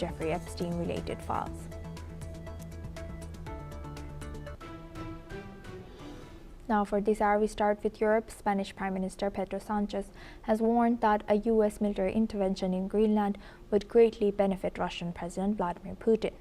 Jeffrey Epstein-related files. Now for this hour, we start with Europe. Spanish Prime Minister Pedro Sanchez has warned that a U.S. military intervention in Greenland would greatly benefit Russian President Vladimir Putin.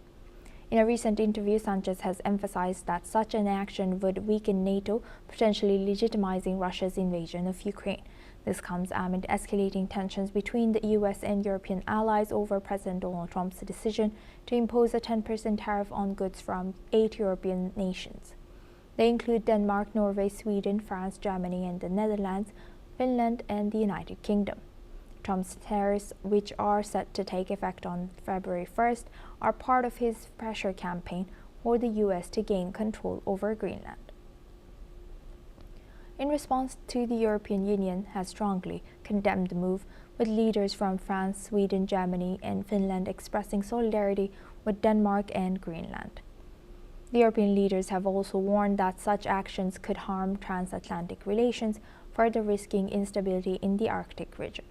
In a recent interview, Sanchez has emphasized that such an action would weaken NATO, potentially legitimizing Russia's invasion of Ukraine. This comes amid escalating tensions between the U.S. and European allies over President Donald Trump's decision to impose a 10% tariff on goods from 8 European nations. They include Denmark, Norway, Sweden, France, Germany, and the Netherlands, Finland, and the United Kingdom. Trump's tariffs, which are set to take effect on February 1st, are part of his pressure campaign for the U.S. to gain control over Greenland. In response to the European Union has strongly condemned the move, with leaders from France, Sweden, Germany, and Finland expressing solidarity with Denmark and Greenland. The European leaders have also warned that such actions could harm transatlantic relations, further risking instability in the Arctic region.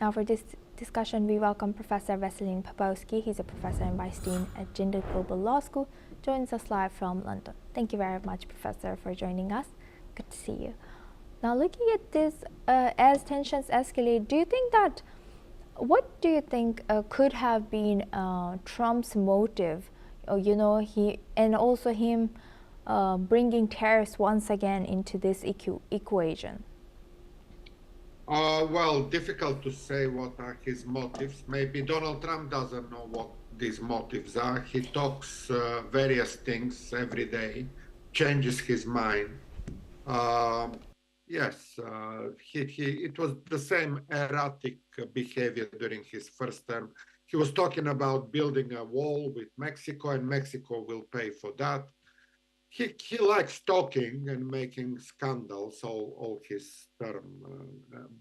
Now for this discussion, we welcome Professor Veselin Popowski. He's a professor and vice dean at Jindal Global Law School, joins us live from London. Thank you very much, Professor, for joining us. Good to see you. Now looking at this, as tensions escalate, what do you think could have been Trump's motive? And also him bringing tariffs once again into this equation. Well, difficult to say what are his motives. Maybe Donald Trump doesn't know what these motives are. He talks various things every day, changes his mind. Yes, it was the same erratic behavior during his first term. He was talking about building a wall with Mexico, and Mexico will pay for that. He likes talking and making scandals all his term.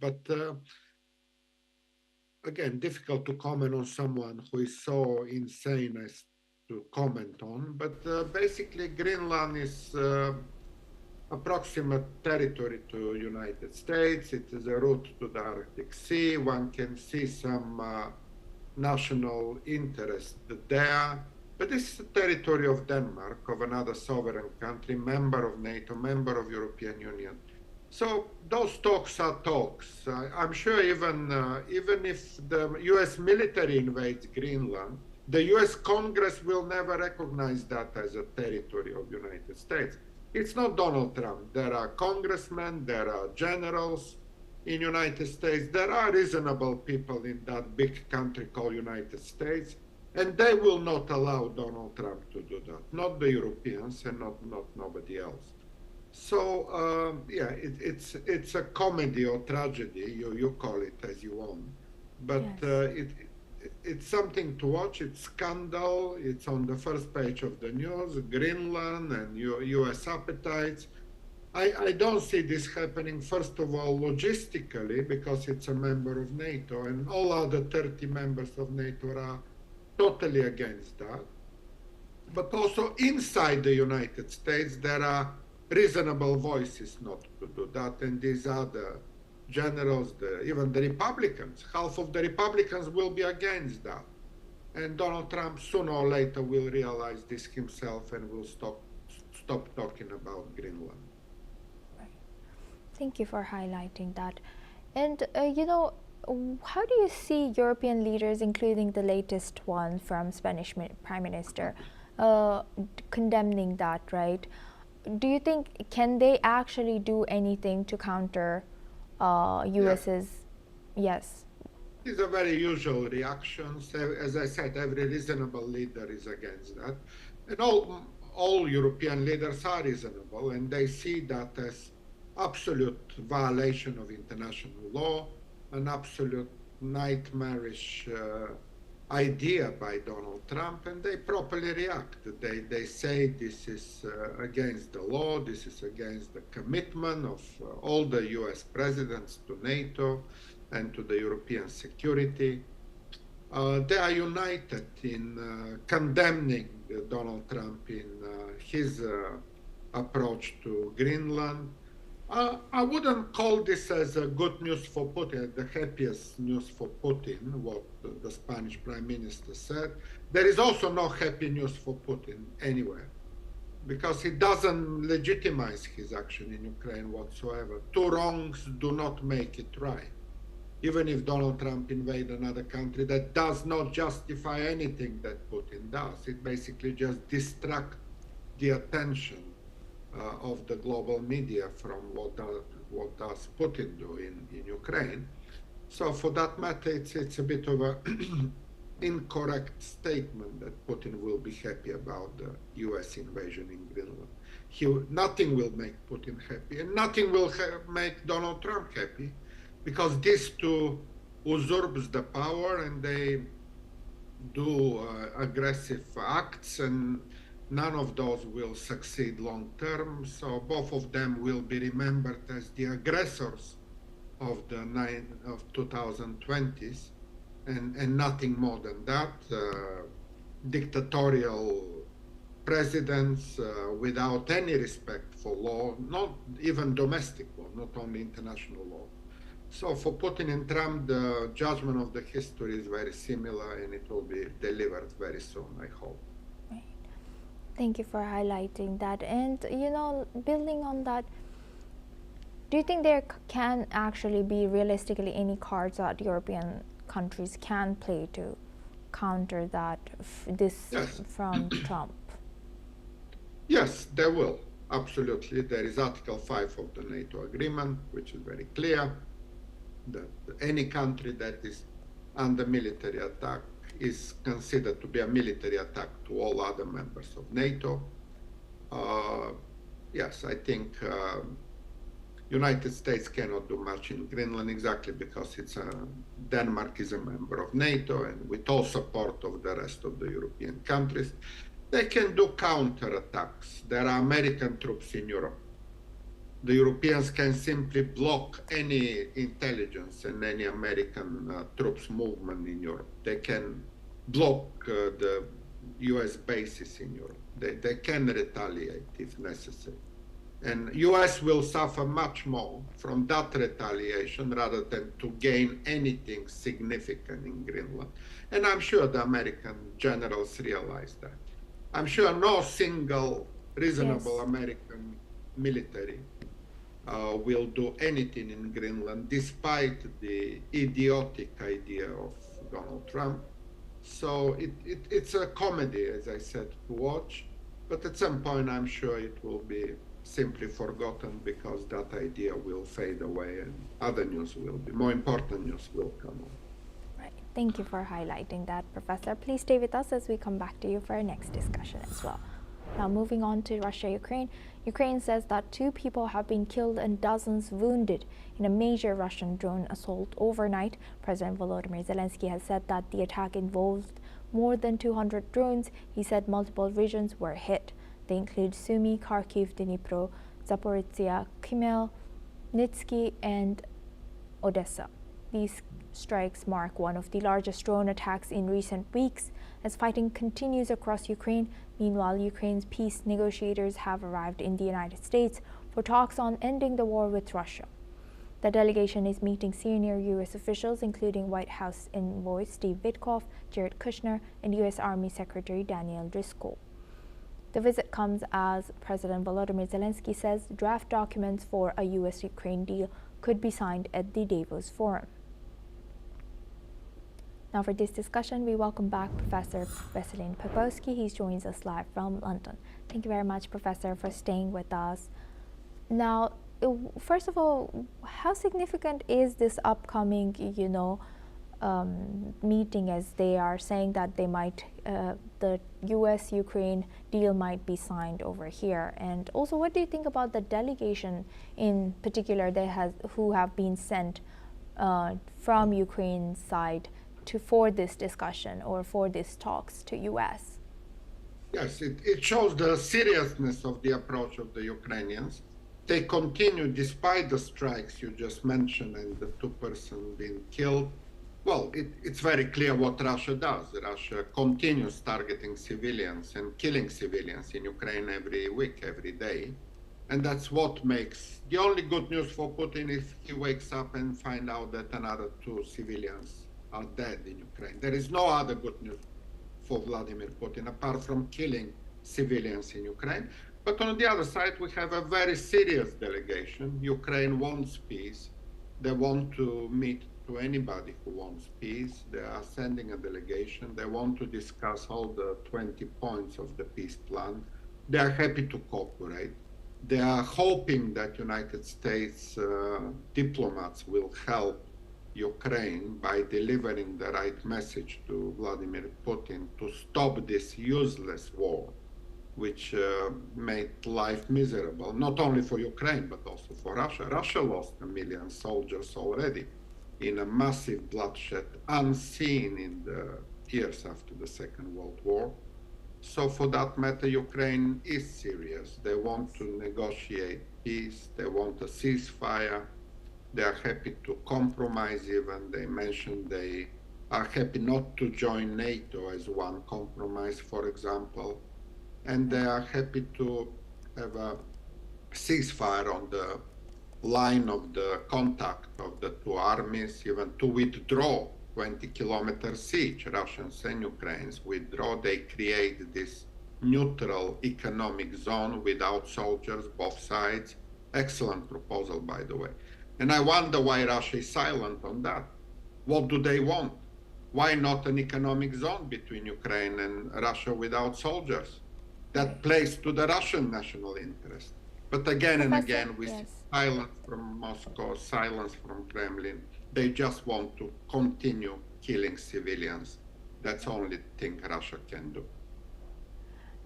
But again, difficult to comment on someone who is so insane as to comment on. But basically, Greenland is approximate territory to United States. It is a route to the Arctic Sea. One can see some national interest there. But this is the territory of Denmark, of another sovereign country, member of NATO, member of European Union. So those talks are talks. I'm sure even if the US military invades Greenland, the US Congress will never recognize that as a territory of United States. It's not Donald Trump. There are congressmen, there are generals in United States, there are reasonable people in that big country called United States, and they will not allow Donald Trump to do that. Not the Europeans and not nobody else. So yeah, it's a comedy or tragedy. You call it as you want, but yes. It's something to watch. It's scandal. It's on the first page of the news. Greenland and U.S. appetites. I don't see this happening, first of all, logistically, because it's a member of NATO, and all other 30 members of NATO are totally against that. But also inside the United States, there are reasonable voices not to do that, and these other generals, even the Republicans, half of the Republicans will be against that. And Donald Trump sooner or later will realize this himself and will stop talking about Greenland. Right. Thank you for highlighting that. And how do you see European leaders, including the latest one from Spanish Prime Minister, condemning that, right? Do you think, can they actually do anything to counter US's, yes? These are very usual reactions. As I said, every reasonable leader is against that. And all European leaders are reasonable, and they see that as absolute violation of international law, an absolute nightmarish idea by Donald Trump, and they properly react. They say this is against the law, this is against the commitment of all the US presidents to NATO and to the European security. They are united in condemning Donald Trump in his approach to Greenland. I wouldn't call this as a good news for Putin, the happiest news for Putin, what the Spanish Prime Minister said. There is also no happy news for Putin anywhere, because he doesn't legitimize his action in Ukraine whatsoever. Two wrongs do not make it right. Even if Donald Trump invade another country, that does not justify anything that Putin does. It basically just distracts the attention of the global media from what does Putin do in Ukraine. So for that matter, it's a bit of a incorrect statement that Putin will be happy about the US invasion in Greenland. Nothing will make Putin happy, and nothing will make Donald Trump happy, because these two usurps the power and they do aggressive acts, and none of those will succeed long term. So both of them will be remembered as the aggressors of the 2020s, and nothing more than that. Dictatorial presidents without any respect for law, not even domestic law, not only international law. So for Putin and Trump, the judgment of the history is very similar, and it will be delivered very soon, I hope. Right. Thank you for highlighting that. And, building on that, do you think there can actually be realistically any cards that European countries can play to counter that, Yes. from Trump? Yes, there will. Absolutely. There is Article 5 of the NATO agreement, which is very clear that any country that is under military attack is considered to be a military attack to all other members of NATO. Yes, I think United States cannot do much in Greenland, exactly because Denmark is a member of NATO, and with all support of the rest of the European countries, they can do counterattacks. There are American troops in Europe. The Europeans can simply block any intelligence and any American troops movement in Europe. They can block the US bases in Europe. They can retaliate if necessary. And US will suffer much more from that retaliation rather than to gain anything significant in Greenland. And I'm sure the American generals realize that. I'm sure no single reasonable American military will do anything in Greenland, despite the idiotic idea of Donald Trump. So it's a comedy, as I said, to watch. But at some point, I'm sure it will be simply forgotten, because that idea will fade away and other news will be, more important news will come on. Right. Thank you for highlighting that, Professor. Please stay with us as we come back to you for our next discussion as well. Now, moving on to Russia-Ukraine. Ukraine says that 2 people have been killed and dozens wounded in a major Russian drone assault overnight. President Volodymyr Zelensky has said that the attack involved more than 200 drones. He said multiple regions were hit. They include Sumy, Kharkiv, Dnipro, Zaporizhia, Khmelnytsky, and Odessa. These strikes mark one of the largest drone attacks in recent weeks as fighting continues across Ukraine. Meanwhile, Ukraine's peace negotiators have arrived in the United States for talks on ending the war with Russia. The delegation is meeting senior U.S. officials, including White House envoy Steve Witkoff, Jared Kushner, and U.S. Army Secretary Daniel Driscoll. The visit comes as President Volodymyr Zelensky says draft documents for a U.S.-Ukraine deal could be signed at the Davos Forum. Now for this discussion, we welcome back Professor Veselin Popovsky. He joins us live from London. Thank you very much, Professor, for staying with us. Now, first of all, how significant is this upcoming, meeting, as they are saying that they might, the U.S.-Ukraine deal might be signed over here? And also, what do you think about the delegation in particular who have been sent from Ukraine's side for this discussion or for these talks to U.S.? Yes, it shows the seriousness of the approach of the Ukrainians. They continue, despite the strikes you just mentioned and the 2 persons being killed. Well, it's very clear what Russia does. Russia continues targeting civilians and killing civilians in Ukraine every week, every day. And that's what makes the only good news for Putin if he wakes up and find out that another two civilians are dead in Ukraine. There is no other good news for Vladimir Putin apart from killing civilians in Ukraine. But on the other side, we have a very serious delegation. Ukraine wants peace. They want to meet to anybody who wants peace. They are sending a delegation. They want to discuss all the 20 points of the peace plan. They are happy to cooperate. They are hoping that United States diplomats will help Ukraine by delivering the right message to Vladimir Putin to stop this useless war, which made life miserable, not only for Ukraine, but also for Russia. Russia lost 1 million soldiers already in a massive bloodshed unseen in the years after the Second World War. So for that matter, Ukraine is serious. They want to negotiate peace. They want a ceasefire. They are happy to compromise even. They mentioned they are happy not to join NATO as one compromise, for example. And they are happy to have a ceasefire on the line of the contact of the two armies, even to withdraw 20-kilometer siege. Russians and Ukrainians withdraw. They create this neutral economic zone without soldiers, both sides. Excellent proposal, by the way. And I wonder why Russia is silent on that. What do they want? Why not an economic zone between Ukraine and Russia without soldiers? That plays to the Russian national interest. But again and again, we see silence from Moscow, silence from Kremlin. They just want to continue killing civilians. That's the only thing Russia can do.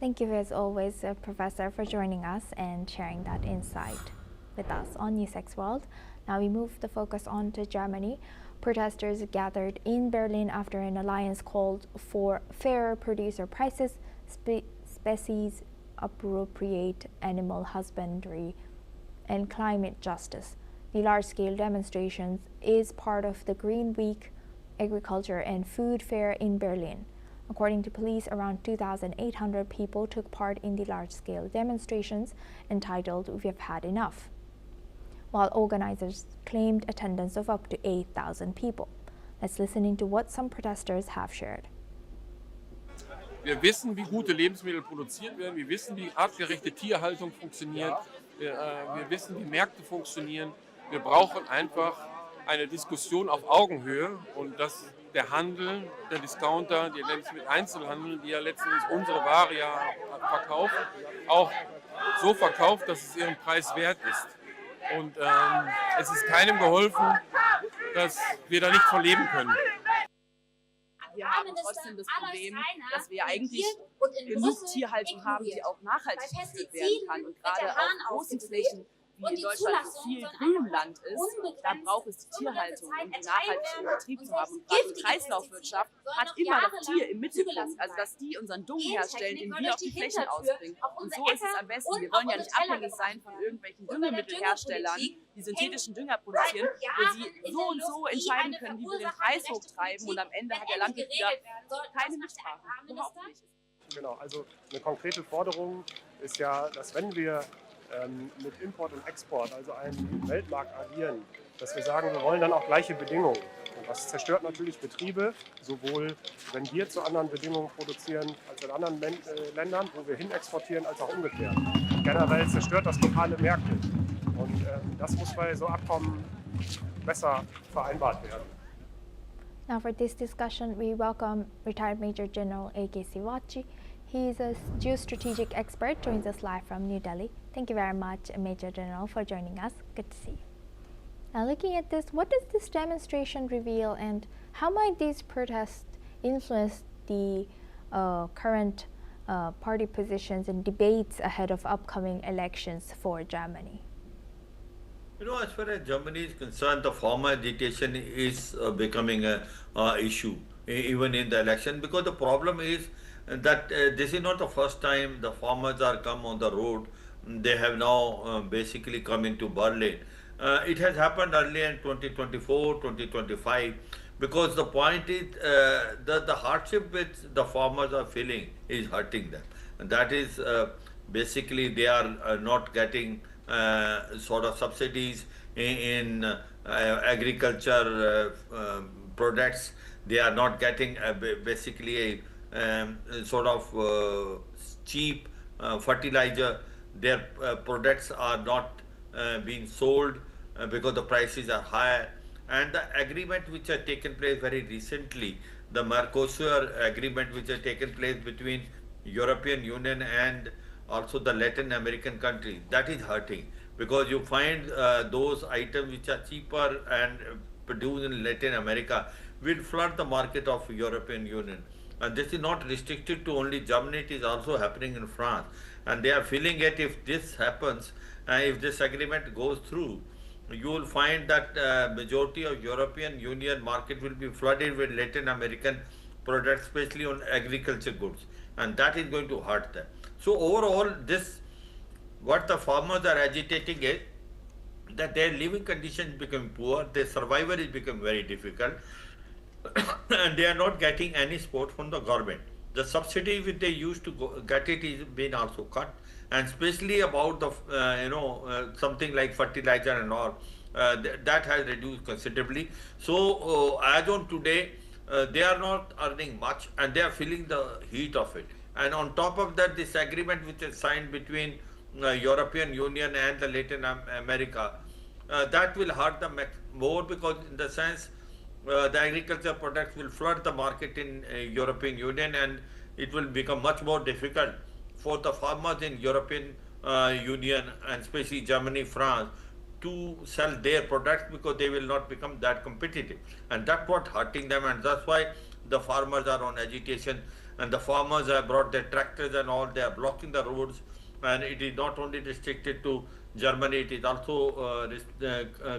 Thank you as always, Professor, for joining us and sharing that insight with us on NewsX World. Now we move the focus on to Germany. Protesters gathered in Berlin after an alliance called for fairer producer prices, species appropriate animal husbandry, and climate justice. The large-scale demonstrations is part of the Green Week Agriculture and Food Fair in Berlin. According to police, around 2,800 people took part in the large-scale demonstrations entitled "We've Had Enough," while organizers claimed attendance of up to 8,000 people. Let's listen into what some protesters have shared. Wir wissen, wie gute Lebensmittel produziert werden, wir wissen, wie artgerechte Tierhaltung funktioniert, wir wissen, wie Märkte funktionieren. Wir brauchen einfach eine Diskussion auf Augenhöhe und dass der Handel, der Discounter, der Lebensmitteleinzelhandel, die ja letztendlich unsere Ware ja verkaufen, auch so verkauft, dass es ihren Preis wert ist. Und es ist keinem geholfen, dass wir da nicht von leben können. Wir haben trotzdem das Problem, dass wir eigentlich genug Tierhaltung haben, die auch nachhaltig geführt werden kann. Und gerade auf großen Flächen, wie in Deutschland, wo viel Grünland ist, da braucht es die Tierhaltung, um die nachhaltig im Betrieb zu haben. Und gerade die Kreislaufwirtschaft hat immer das Tier im Mittelpunkt. Also dass die unseren Dung herstellen, den wir auf die Flächen ausbringen. Und so ist es am besten. Wir wollen ja nicht abhängig sein von irgendwelchen Düngemittelherstellern, die synthetischen Dünger produzieren, wo sie so und so entscheiden können, wie wir den Preis hochtreiben. Und am Ende hat der Landwirt wieder keine Mitsprache. Überhaupt nicht. Genau, also eine konkrete Forderung ist ja, dass wenn wir mit Import und Export, also einem Weltmarkt agieren, dass wir sagen, wir wollen dann auch gleiche Bedingungen. Und das zerstört natürlich Betriebe, sowohl wenn wir zu anderen Bedingungen produzieren als in anderen Ländern, wo wir hin exportieren, als auch umgekehrt. Generell zerstört das lokale Märkte. Und das muss bei so Abkommen besser vereinbart werden. Now for this discussion, we welcome retired Major General A.K. Sivachi. He is a geostrategic expert, joins us live from New Delhi. Thank you very much, Major General, for joining us. Good to see you. Now looking at this, what does this demonstration reveal and how might these protests influence the current party positions and debates ahead of upcoming elections for Germany? You know, as far as Germany is concerned, the farmer agitation is becoming an issue, even in the election, because the problem is that this is not the first time the farmers are come on the road. They have now basically come into Berlin. It has happened earlier in 2024, 2025, because the point is that the hardship which the farmers are feeling is hurting them. And that is basically they are not getting sort of subsidies in agriculture products. They are not getting basically a sort of cheap fertilizer. Their products are not being sold because the prices are higher. And the agreement which has taken place very recently, the Mercosur agreement which has taken place between European Union and also the Latin American countries, that is hurting because you find those items which are cheaper and produced in Latin America will flood the market of European Union. And this is not restricted to only Germany, it is also happening in France. And they are feeling it if this happens, if this agreement goes through, you will find that majority of European Union market will be flooded with Latin American products, especially on agriculture goods, and that is going to hurt them. So overall, this what the farmers are agitating is that their living conditions become poor, their survival is become very difficult, and they are not getting any support from the government. The subsidy which they used to get it is been also cut, and especially about the something like fertilizer and all, that has reduced considerably. So as on today, they are not earning much, and they are feeling the heat of it. And on top of that, this agreement which is signed between European Union and the Latin America, that will hurt them more because in the sense the agriculture products will flood the market in European Union, and it will become much more difficult for the farmers in European Union and especially Germany, France to sell their products because they will not become that competitive, and that's what hurting them, and that's why the farmers are on agitation, and the farmers have brought their tractors and all, they are blocking the roads, and it is not only restricted to Germany, it is also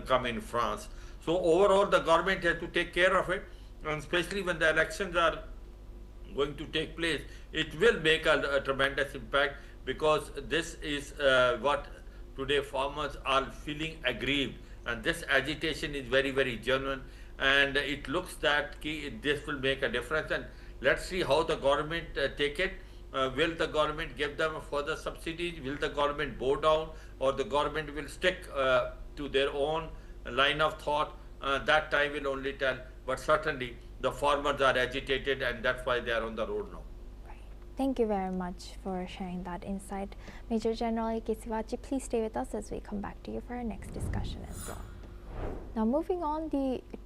come in France. So overall, the government has to take care of it, and especially when the elections are going to take place, it will make a tremendous impact because this is what today farmers are feeling aggrieved, and this agitation is very, very genuine, and it looks that this will make a difference. And let's see how the government take it. Will the government give them further subsidies? Will the government bow down, or the government will stick to their own line of thought? That time will only tell. But certainly the farmers are agitated, and that's why they are on the road now. Right. Thank you very much for sharing that insight. Major General Kesiwachi, please stay with us as we come back to you for our next discussion as well. Now, moving on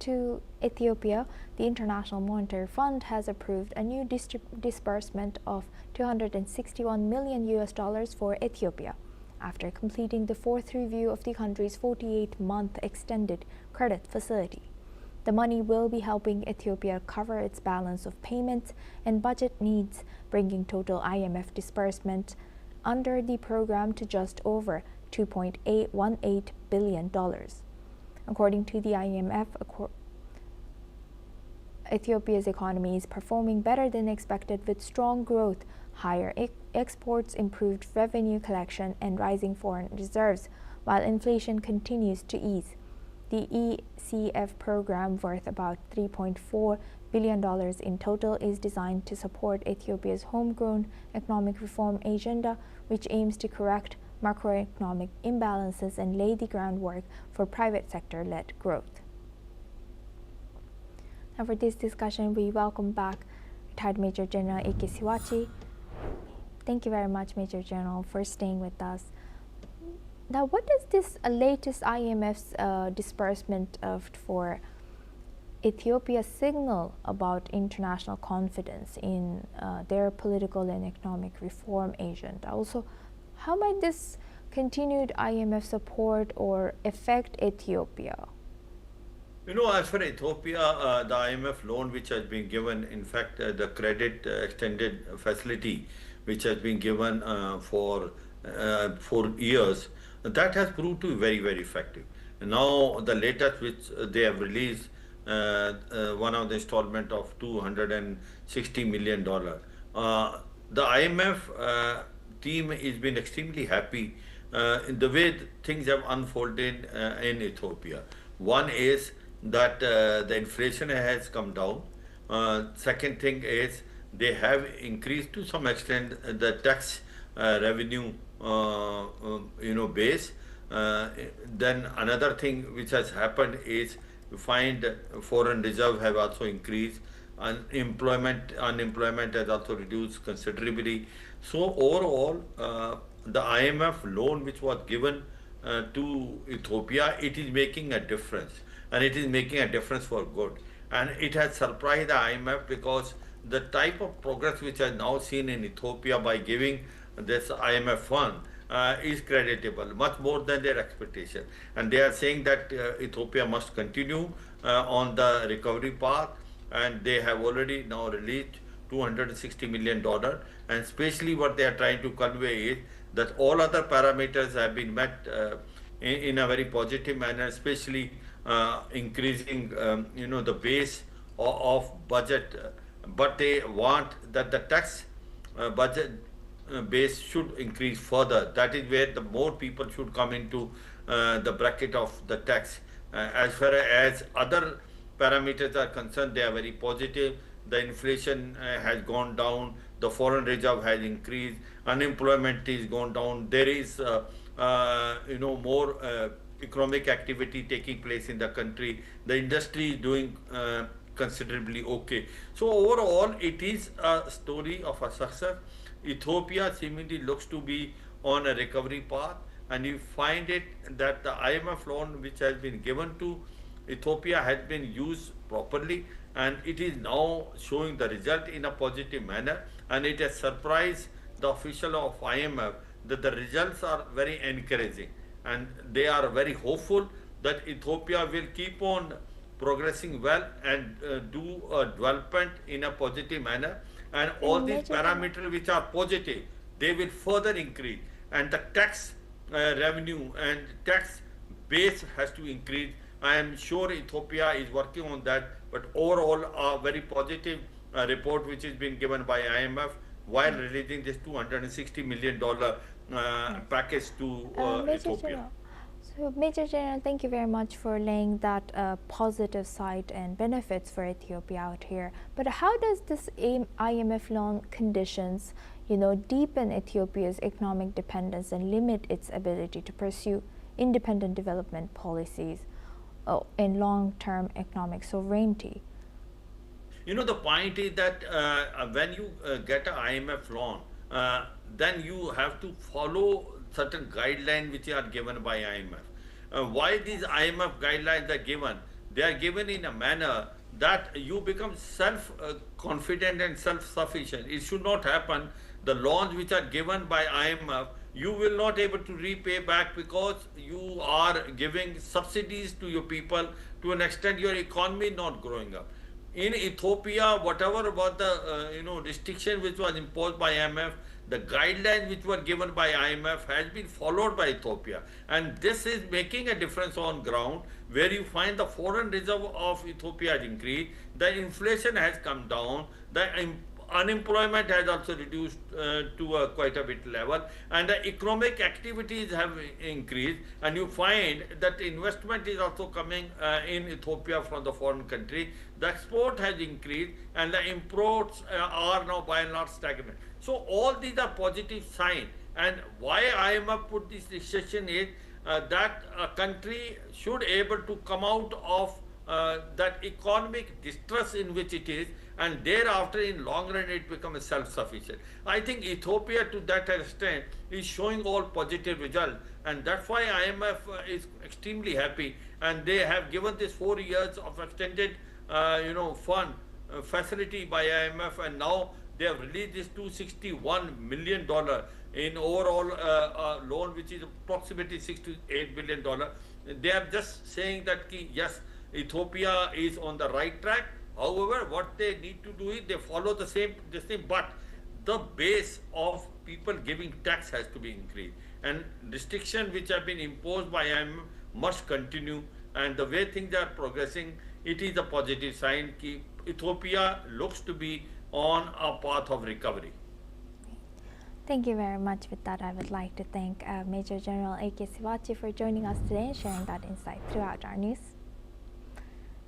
to Ethiopia, the International Monetary Fund has approved a new disbursement of $261 million for Ethiopia after completing the fourth review of the country's 48-month extended credit facility. The money will be helping Ethiopia cover its balance of payments and budget needs, bringing total IMF disbursement under the program to just over $2.818 billion. According to the IMF, Ethiopia's economy is performing better than expected with strong growth, higher exports, improved revenue collection, and rising foreign reserves, while inflation continues to ease. The ECF program, worth about $3.4 billion in total, is designed to support Ethiopia's homegrown economic reform agenda, which aims to correct macroeconomic imbalances and lay the groundwork for private sector-led growth. Now for this discussion, we welcome back retired Major General Kesiwachi. Thank you very much, Major General, for staying with us. Now, what does this latest IMF's disbursement for Ethiopia signal about international confidence in their political and economic reform agenda? Also, how might this continued IMF support or affect Ethiopia? As for Ethiopia, the IMF loan which has been given, in fact, the credit extended facility which has been given for 4 years, that has proved to be very, very effective. Now, the latest which they have released, one of the installment of $260 million. The IMF team has been extremely happy in the way things have unfolded in Ethiopia. One is that the inflation has come down. Second thing is they have increased to some extent the tax revenue base. Then another thing which has happened is you find foreign reserve have also increased. Unemployment has also reduced considerably. So overall, the IMF loan which was given to Ethiopia, it is making a difference, and it is making a difference for good. And it has surprised the IMF because the type of progress which is now seen in Ethiopia by giving this IMF fund is creditable, much more than their expectation. And they are saying that Ethiopia must continue on the recovery path, and they have already now released $260 million. And especially what they are trying to convey is that all other parameters have been met in a very positive manner, especially increasing the base of budget. But they want that the tax budget base should increase further. That is where the more people should come into the bracket of the tax. As far as other parameters are concerned, they are very positive. The inflation has gone down, the foreign reserve has increased, unemployment is gone down. There is more economic activity taking place in the country. The industry is doing considerably okay. So overall, it is a story of a success. Ethiopia seemingly looks to be on a recovery path, and you find it that the IMF loan which has been given to Ethiopia has been used properly, and it is now showing the result in a positive manner, and it has surprised the official of IMF that the results are very encouraging, and they are very hopeful that Ethiopia will keep on progressing well and do development in a positive manner, and all these parameters which are positive, they will further increase, and the tax revenue and tax base has to increase. I am sure Ethiopia is working on that, but overall a very positive report which is being given by IMF while releasing this $260 million package to Ethiopia. So, Major General, thank you very much for laying that positive side and benefits for Ethiopia out here. But how does this IMF loan conditions, deepen Ethiopia's economic dependence and limit its ability to pursue independent development policies and long-term economic sovereignty? The point is that when you get an IMF loan, then you have to follow certain guidelines which are given by IMF. Why these IMF guidelines are given? They are given in a manner that you become self-confident and self-sufficient. It should not happen. The loans which are given by IMF, you will not able to repay back because you are giving subsidies to your people. To an extent, your economy is not growing up. In Ethiopia, whatever about the restriction which was imposed by IMF, the guidelines which were given by IMF has been followed by Ethiopia, and this is making a difference on ground, where you find the foreign reserve of Ethiopia has increased, the inflation has come down, the unemployment has also reduced to quite a bit level, and the economic activities have increased, and you find that investment is also coming in Ethiopia from the foreign country. The export has increased, and the imports are now by and large stagnant. So all these are positive signs, and why IMF put this restriction is that a country should able to come out of that economic distress in which it is, and thereafter in long run it becomes self-sufficient. I think Ethiopia to that extent is showing all positive results, and that's why IMF is extremely happy, and they have given this 4 years of extended fund facility by IMF, and now they have released this $261 million in overall loan, which is approximately $6 to $8 billion. They are just saying that yes, Ethiopia is on the right track. However, what they need to do is they follow the same, but the base of people giving tax has to be increased, and restrictions which have been imposed by IMF must continue, and the way things are progressing, it is a positive sign that Ethiopia looks to be on a path of recovery. Thank you very much. With that, I would like to thank Major General A.K. Sivachi for joining us today and sharing that insight throughout our news.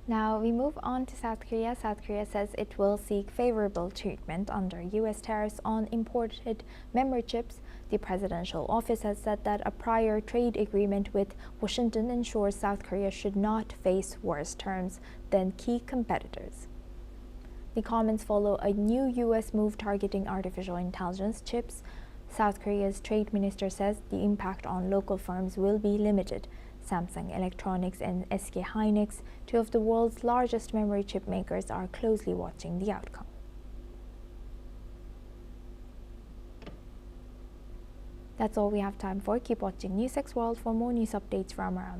Now we move on to South Korea. South Korea says it will seek favorable treatment under U.S. tariffs on imported memory chips The presidential office has said that a prior trade agreement with Washington ensures South Korea should not face worse terms than key competitors. The comments follow a new U.S. move targeting artificial intelligence chips. South Korea's trade minister says the impact on local firms will be limited. Samsung Electronics and SK Hynix, two of the world's largest memory chip makers, are closely watching the outcome. That's all we have time for. Keep watching NewsX World for more news updates from around